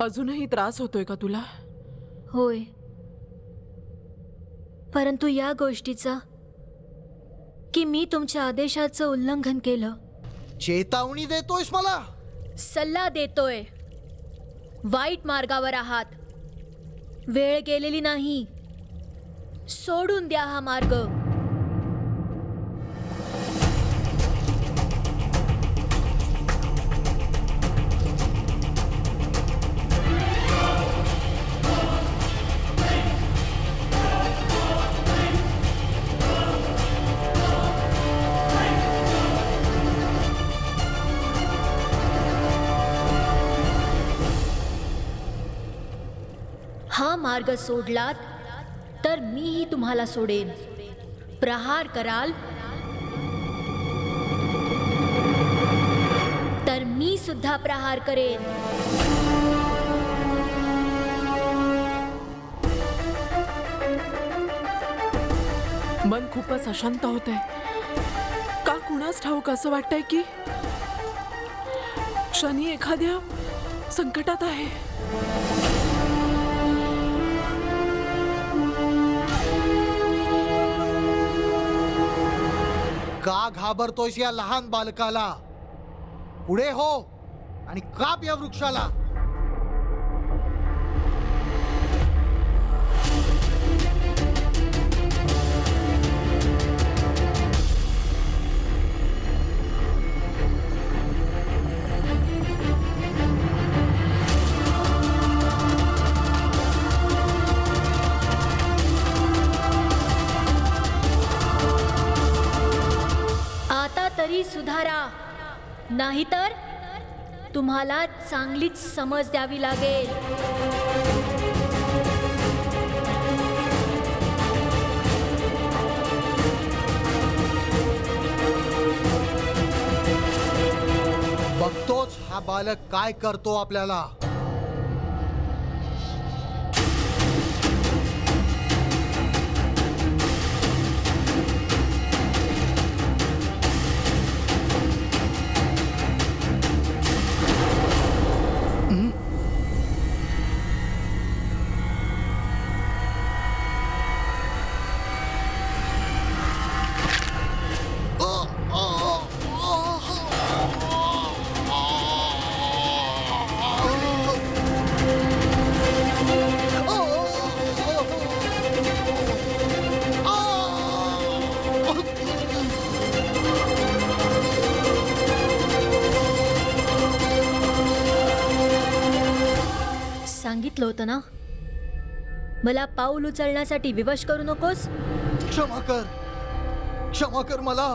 अजूनही त्रास होतोय का तुला? होय, परंतु या गोष्टीचा की मी तुमच्या आदेशाचं उल्लंघन केलं. चेतावणी देतोयस मला? सल्ला देतोय. वाईट मार्गावर आहात. वेळ गेलेली नाही. सोडून द्या हा मार्ग. हा मार्ग सोडलात तर मीही तुम्हाला सोडेन. प्रहार कराल तर मी सुद्धा प्रहार करेन. मन खूपच अशांत होतंय. का कुणास ठाऊक असं वाटतंय की शनी एखाद्या संकटात आहे. का घाबरतोयस या लहान बालकाला? पुढे हो आणि काप या वृक्षाला. आता तरी सुधारा, नाहीतर तुम्हाला चांगलीच समज द्यावी लागेल. बघतोच हा बालक काय करतो आपल्याला. सांगितलं होतं ना, मला पाऊल उचलण्यासाठी विवश करू नकोस. क्षमा कर, क्षमा कर मला.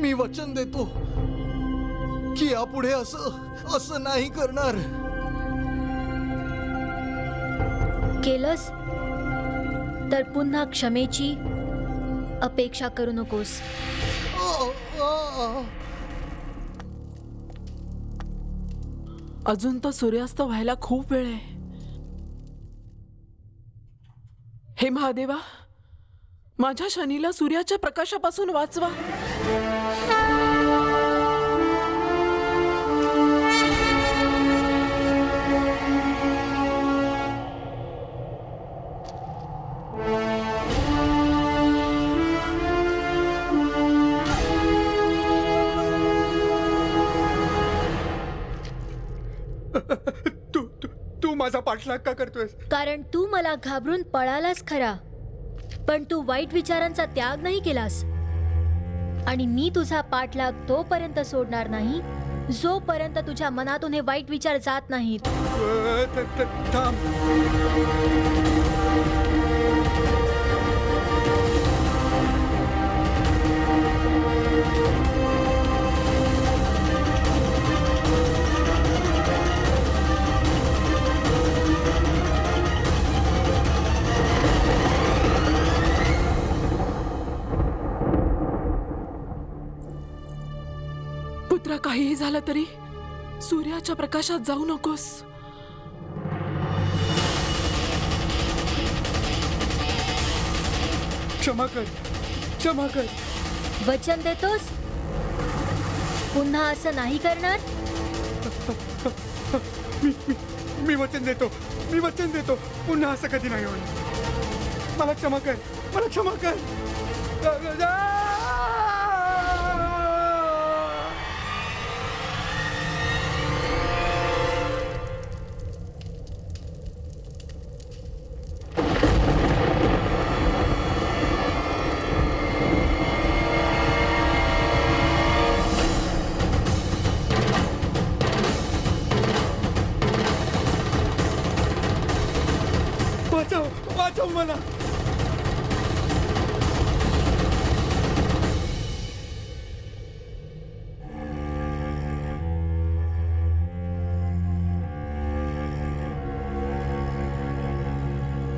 मी वचन देतो की यापुढे असं नाही करणार. केलंस तर पुन्हा क्षमेची अपेक्षा करू नकोस. अजून तर सूर्यास्त व्हायला खूप वेळ आहे. हे महादेवा, माझ्या शनीला सूर्याच्या प्रकाशापासून वाचवा. तू माझा पाठलाग का करतोयस? कारण तू मला घाबरून पळालास खरा, पण तू वाईट विचारांचा त्याग नाही केलास. आणि मी तुझा पाठलाग तोपर्यंत सोडणार नाही जोपर्यंत तुझ्या मनातून हे वाईट विचार जात नाहीत. थांब. पुत्रा, काहीही झालं तरी सूर्याच्या प्रकाशात जाऊ नकोस. क्षमा कर, क्षमा कर. वचन देतोस पुन्हा असं नाही करणार? मी वचन देतो, मी वचन देतो. पुन्हा असं कधी नाही होणार. मला क्षमा कर, मला क्षमा कर. वाचव, वाचव मला.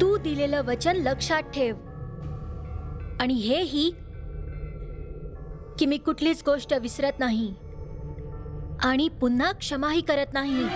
तू दिलेलं वचन लक्षात ठेव. आणि हेही की मी कुठलीच गोष्ट विसरत नाही आणि पुन्हा क्षमाही करत नाही.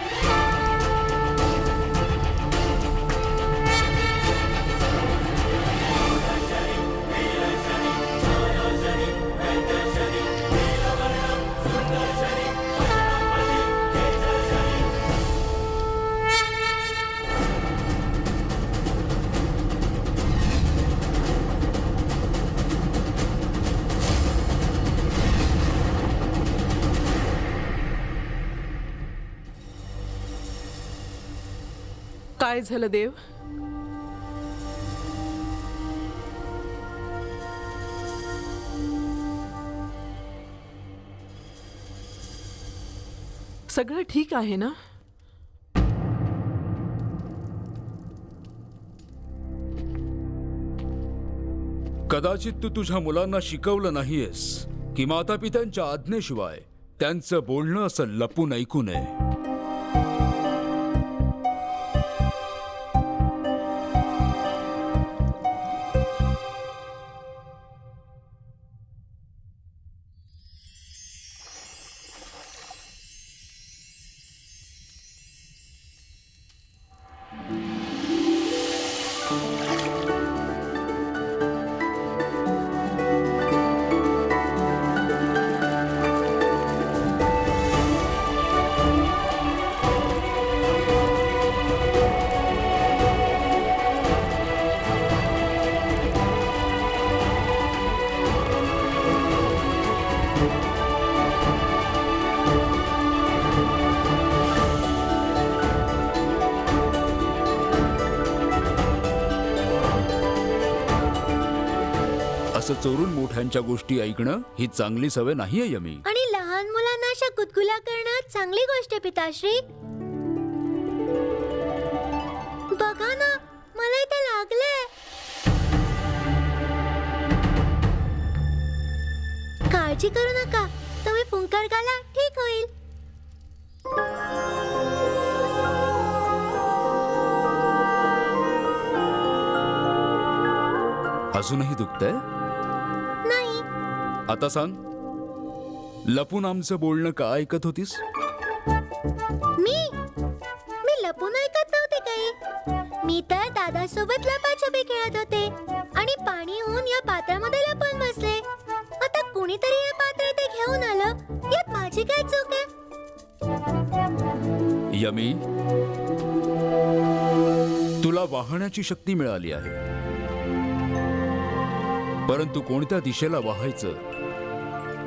काय झालं देव? सगळं ठीक आहे ना? कदाचित तू तुझ्या मुलांना शिकवलं नाहीयेस की मातापित्यांच्या आज्ञेशिवाय त्यांचं बोलणं असं लपून ऐकू नये. असं चोरून मोठ्यांच्या गोष्टी ऐकणं ही चांगली सवय नाहीये यमी. आणि लहान मुलांना अशा गुदगुल्या करणं चांगली गोष्ट आहे पिताश्री. बघा ना, मला इथे लागलंय. काळजी करू नका, तुम्ही फुंकर घाला, ठीक होईल. अजूनही दुखतंय? नाही. आता सांग, लपून आमचं बोलणं का ऐकत होतीस? मी लपून ऐकत नव्हते काही. मी तर दादासोबत लपाछपी खेळत होते आणि पाणी होऊन या पात्रामध्ये लपून बसले. आता कोणीतरी हे पात्र इथे घेऊन आलं, यात माझी काय चूक आहे? यमी, तुला वाहण्याची शक्ती मिळाली आहे, परंतु कोणत्या दिशेला वाहायचं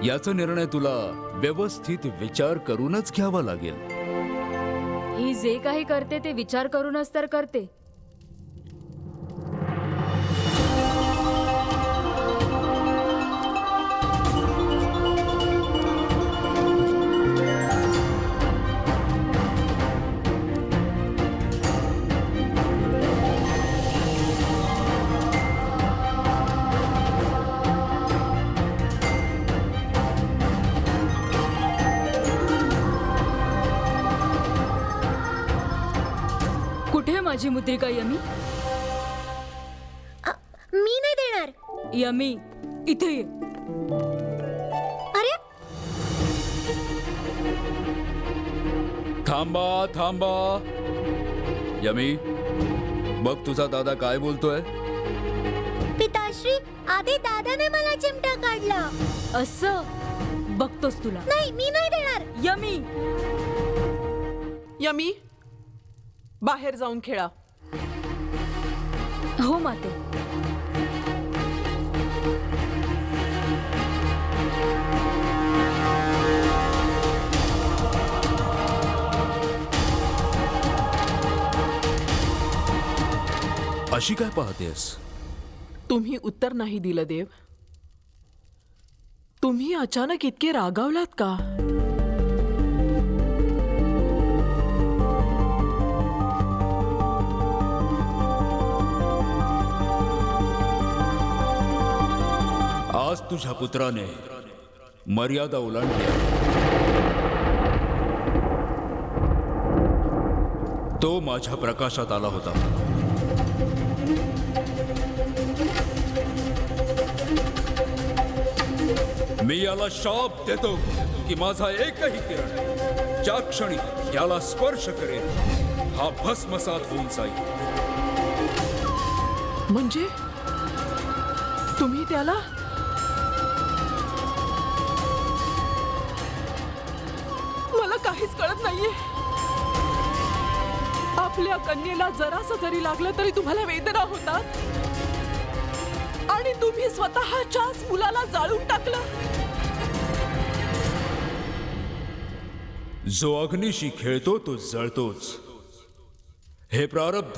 याचा निर्णय तुला व्यवस्थित विचार करूनच घ्यावा लागेल. ही जे काही करते ते विचार करूनच तर करते. कुठे माझी मुद्रिका यमी? मी नाही देणार. यमी, इथे ये. अरे थांबा थांबा. यमी, बघ तुझा दादा काय बोलतोय. पिताश्री, आधी दादाने मला चिमटा काढला. असं बघतोस तुला. नाही, मी नाही देणार. यमी, यमी, बाहेर जाऊन खेळा. हो माते. अशी काय पाहतेस. तुम्ही उत्तर नाही दिलं देव. तुम्ही अचानक इतके रागावलात का? आज तुझ्या पुत्राने मर्यादा ओलांडली आहे. तो माझ्या प्रकाशात आला होता. मी याला शाप देतो की माझा एकही किरण ज्या क्षणी याला स्पर्श करेल हा भस्मसात होऊन जाईल. म्हणजे तुम्ही त्याला मला काहीच कळत नाहीये. आपल्या कन्येला जरासं जरी लागलं तरी तुम्हाला वेदना होतात आणि तुम्ही स्वतःच्याच मुलाला जाळून टाकलं. जो अग्नीशी खेळतो तो जळतोच. हे प्रारब्ध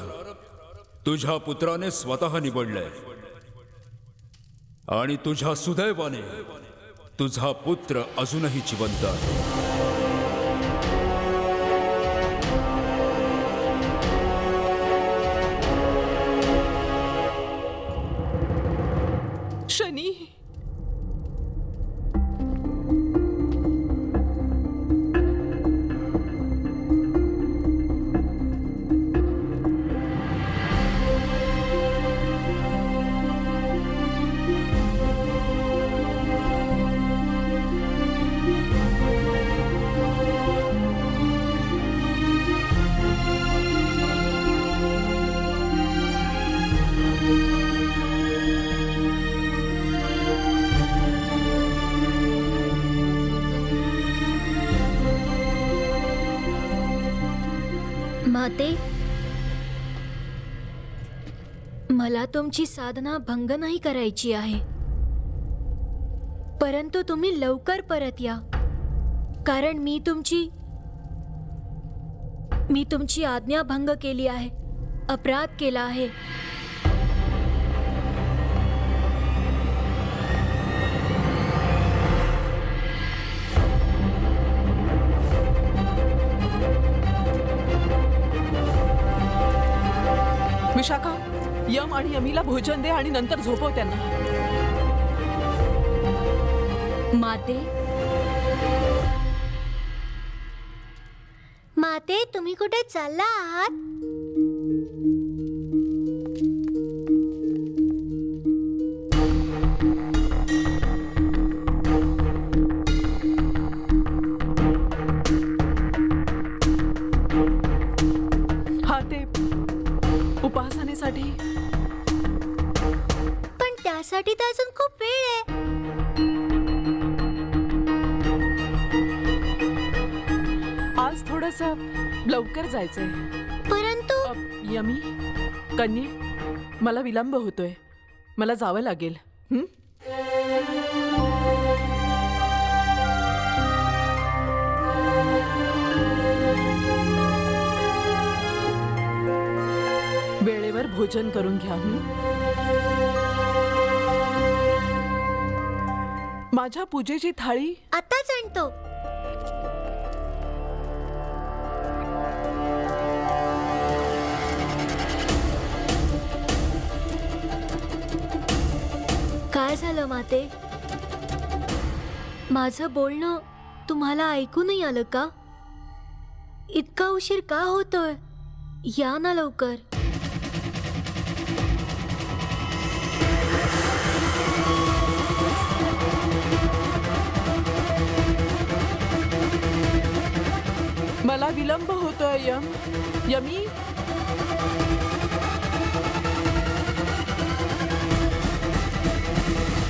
तुझ्या पुत्राने स्वतः निवडलंय आणि तुझ्या सुदैवाने तुझा पुत्र अजूनही जिवंत आहे. शनी, माते, मला तुमची साधना भंग नाही करायची आहे, परंतु तुम्ही लवकर परत या, कारण मी तुमची आज्ञा भंग केली आहे, अपराध केला आहे. विशाखा, यम आणि यमीला भोजन दे आणि नंतर झोपव त्यांना. माते, माते, तुम्ही कुठे चालला आहात? हा, ते उपासनेसाठी. पण त्यासाठी तर अजून खूप वेळ आहे. आज थोडस लवकर जायचंय. परंतु यमी, कन्ये, मला विलंब होतोय. मला जावं लागेल. वेळेवर भोजन करून घ्या. माझ्या पूजेची थाळी आताच आणतो. काय झालं माते? माझं बोलणं तुम्हाला ऐकू नाही आलं का? इतका उशीर का होतोय? या ना लवकर. मला विलंब विलंब होतोय यमी.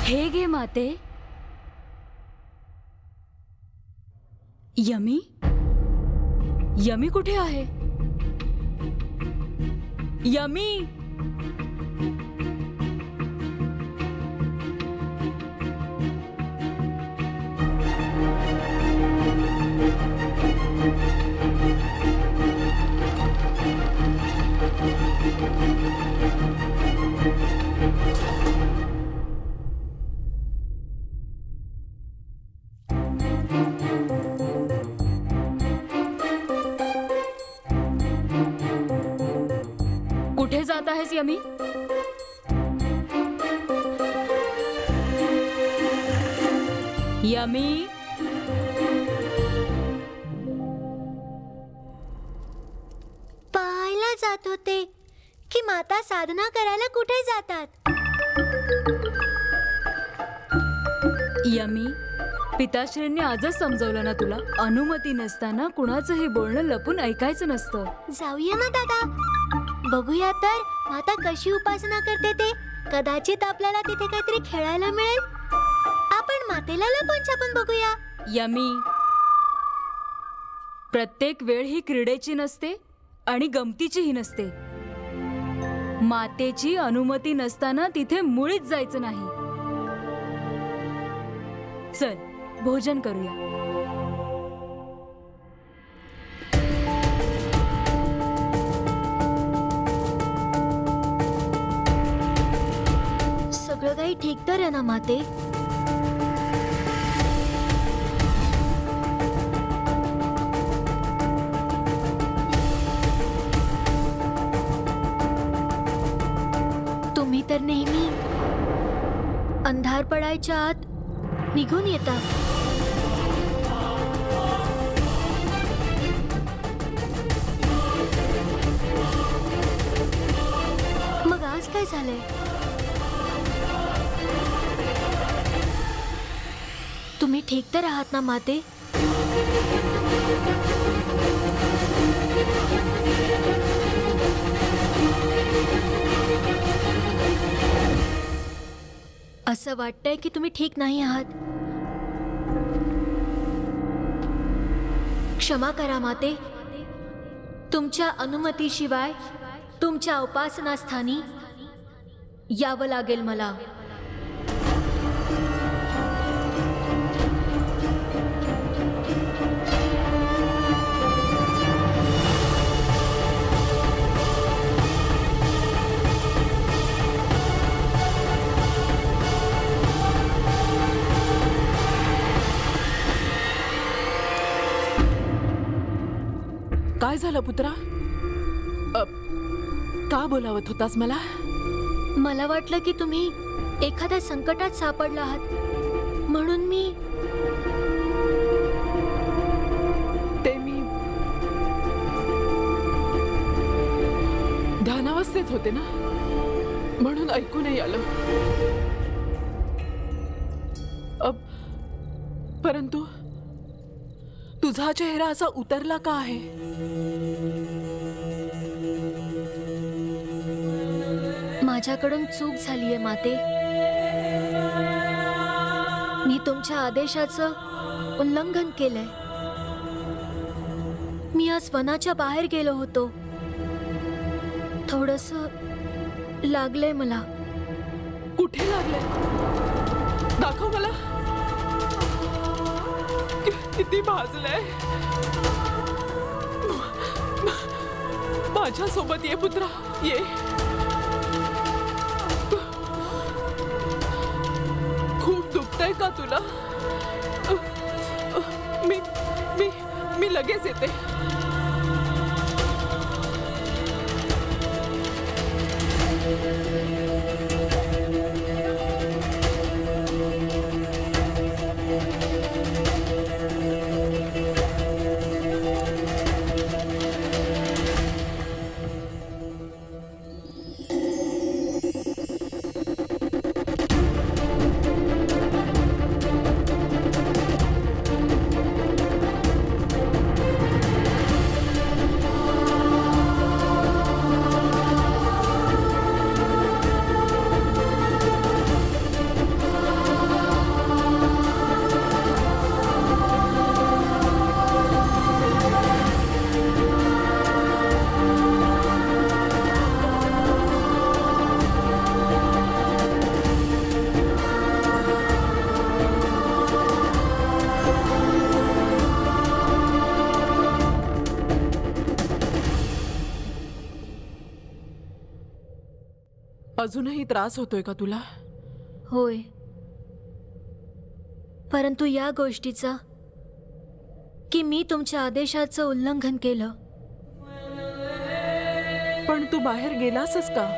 हे घे माते. यमी यमी कुठे आहे? यमी. कुठे जात आहेस यमी? यमी. पाहायला जात होते की माता साधना करायला कुठे जातात. यमी, पिताश्रींनी आजच समजवलं ना तुला, अनुमती नसताना कुणाचंही बोलणं लपून ऐकायचं नसतं. जाऊया ना दादा, बघूया तर माता कशी उपासना करते ते. कदाचित आपल्याला तिथे काहीतरी खेळायला मिळेल. आपण मातेला लपून छपून बघूया. यमी, प्रत्येक वेळ ही क्रीडेची नसते आणि गमतीचीही नसते. मातेची अनुमती नसताना तिथे मुळीच जायचं नाही. चल भोजन करूया. सगळं काही ठीक तर आहे ना माते? तुम्ही तर नेहमी अंधार पडायच्या आत निघून येता. मग आज काय झालंय? तुम्ही ठीक तर आहात ना माते? असं वाटतंय की तुम्ही ठीक नाही आहात. क्षमा करा माते. तुमच्या अनुमतीशिवाय तुमच्या उपासनास्थानी यावं लागेल मला. काय झालं पुत्रा? का बोलावत होतास मला? मला वाटलं की तुम्ही एखाद्या संकटात सापडला आहात म्हणून मी ध्यानावस्थेत होते ना, म्हणून ऐकू नाही आलं. परंतु तुझा चेहरा असा उतरला का आहे? माझ्याकडून चूक झालीये माते. मी तुमच्या आदेशाचं उल्लंघन केलंय. मी आज वनाच्या बाहेर गेलो होतो. थोडंसं लागलंय मला. कुठे लागले? दाखव मला. किती भाजलंय. माझ्या सोबत ये पुत्रा, ये. खूप दुखतंय का तुला? मी मी मी लगेच येते. अजूनही त्रास होतोय का तुला? होय, परंतु या गोष्टीचा की मी तुमच्या आदेशाचं उल्लंघन केलं. पण तू बाहेर गेलासच का?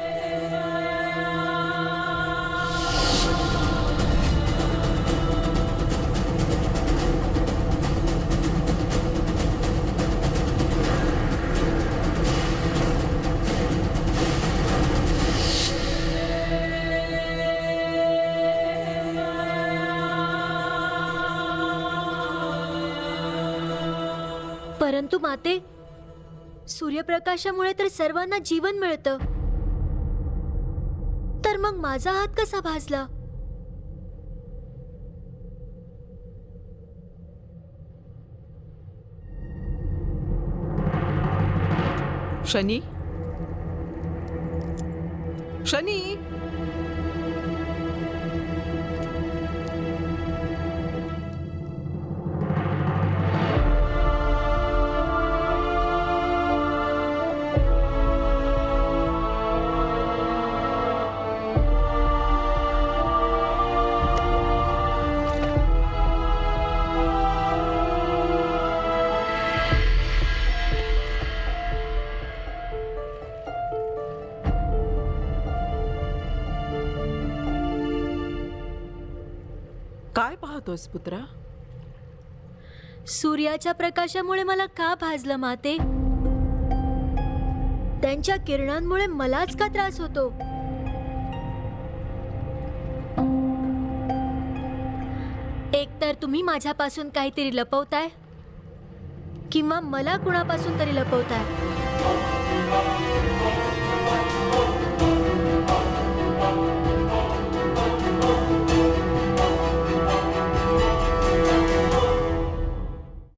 परंतु माते, सूर्यप्रकाशामुळे तर सर्वांना जीवन मिळतं, तर मग माझा हात कसा भाजला? शनी, शनी, काय पाहतोस पुत्रा? सूर्याच्या प्रकाशामुळे मला का भाजलं माते? त्यांच्या किरणांमुळे मलाच का त्रास होतो? एकतर तुम्ही माझ्यापासून काहीतरी लपवताय, किंवा मला कुणापासून तरी लपवताय.